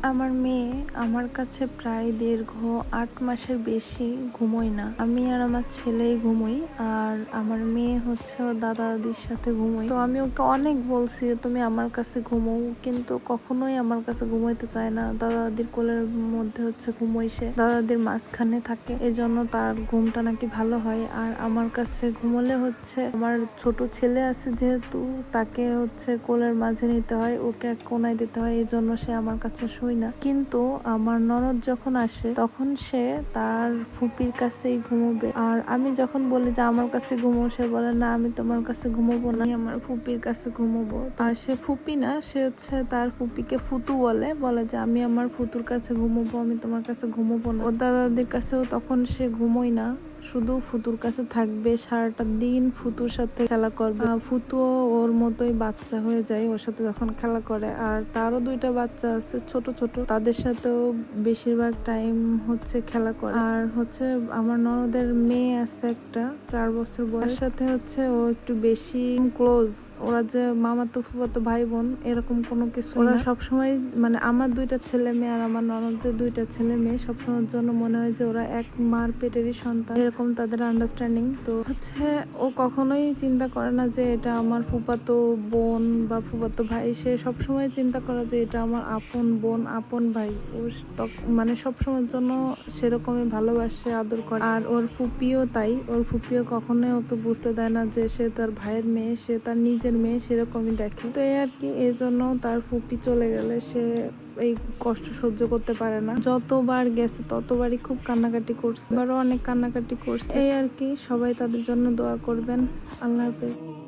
আমার মেয়ে আমার কাছে প্রায় দীর্ঘ ৮ মাসের বেশি ঘুমোয় না। আমি আর আমার ছেলেই ঘুমোই, আর আমার মেয়ে হচ্ছে ওর দাদা দাদির সাথে ঘুমোয়। তো আমি ওকে অনেক বলছি তুমি আমার কাছে ঘুমো, কিন্তু কখনোই আমার কাছে ঘুমাইতে চায় না। দাদা দাদির কোলের মধ্যে হচ্ছে ঘুমোয়, সে দাদা দাদির মাঝখানে থাকে, এজন্য তার ঘুমটা নাকি ভালো হয়। আর আমার কাছে ঘুমোলে হচ্ছে আমার ছোট ছেলে আছে যেহেতু, তাকে হচ্ছে কোলের মাঝে নিতে হয়, ওকে এক কোনায় দিতে হয়, এই জন্য সে আমার কাছে শুই না। কিন্তু আমার ননদ যখন আসে তখন সে তার ফুপির কাছেই ঘুমোবে। আর আমি যখন বলি যে আমার কাছে ঘুমো, সে বলে না আমি তোমার কাছে ঘুমোবো না, আমি আমার ফুপির কাছে ঘুমোবো। আর সে ফুপি না, সে হচ্ছে তার ফুপিকে ফুতু বলে যে আমি আমার ফুতুর কাছে ঘুমোবো, আমি তোমার কাছে ঘুমোবো না। ও দাদাদের কাছেও তখন সে ঘুমোয় না, শুধু ফুতুর কাছে থাকবে, সারাটা দিন ফুতুর সাথে খেলা করবে। ফুতুও ওর মতোই বাচ্চা হয়ে যায় ওর সাথে যখন খেলা করে। আর তারও 2টা বাচ্চা আছে ছোট ছোট, তাদের সাথেও বেশিরভাগ টাইম হচ্ছে খেলা করে। আর হচ্ছে আমার ননদের মেয়ে আছে একটা 4 বছর বয়স, সাথে হচ্ছে ও একটু বেশি ক্লোজ। ওরা যে মামাতো ফুফাতো ভাই বোন এরকম কোনো কিছু, ওরা সবসময় মানে আমার 2টা ছেলে মেয়ে আর আমার ননদের 2টা ছেলে মেয়ে সবসময়ের জন্য মনে হয় যে ওরা এক মার পেটেরই সন্তান, এরকম তাদের আন্ডারস্ট্যান্ডিং। তো হচ্ছে ও কখনোই চিন্তা করে না যে এটা আমার ফুফাতো বোন বা ফুফাতো ভাই, সে সবসময় চিন্তা করে যে এটা আমার আপন বোন আপন ভাই। ও মানে সবসময়ের জন্য সেরকমই ভালোবাসে, আদর করে। আর ওর ফুপিও তাই, ওর ফুপিও কখনোই ওকে বুঝতে দেয় না যে সে তার ভাইয়ের মেয়ে, সে তার নিজের মেয়ে, সেরকমই দেখে। তো এই আর কি, এই জন্য তার ফুপি চলে গেলে সে এই কষ্ট সহ্য করতে পারে না। যতবার গেছে ততবারই খুব কান্নাকাটি করছে, এবারও অনেক কান্নাকাটি করছে। এই আর কি, সবাই তাদের জন্য দোয়া করবেন। আল্লাহ হাফেজ।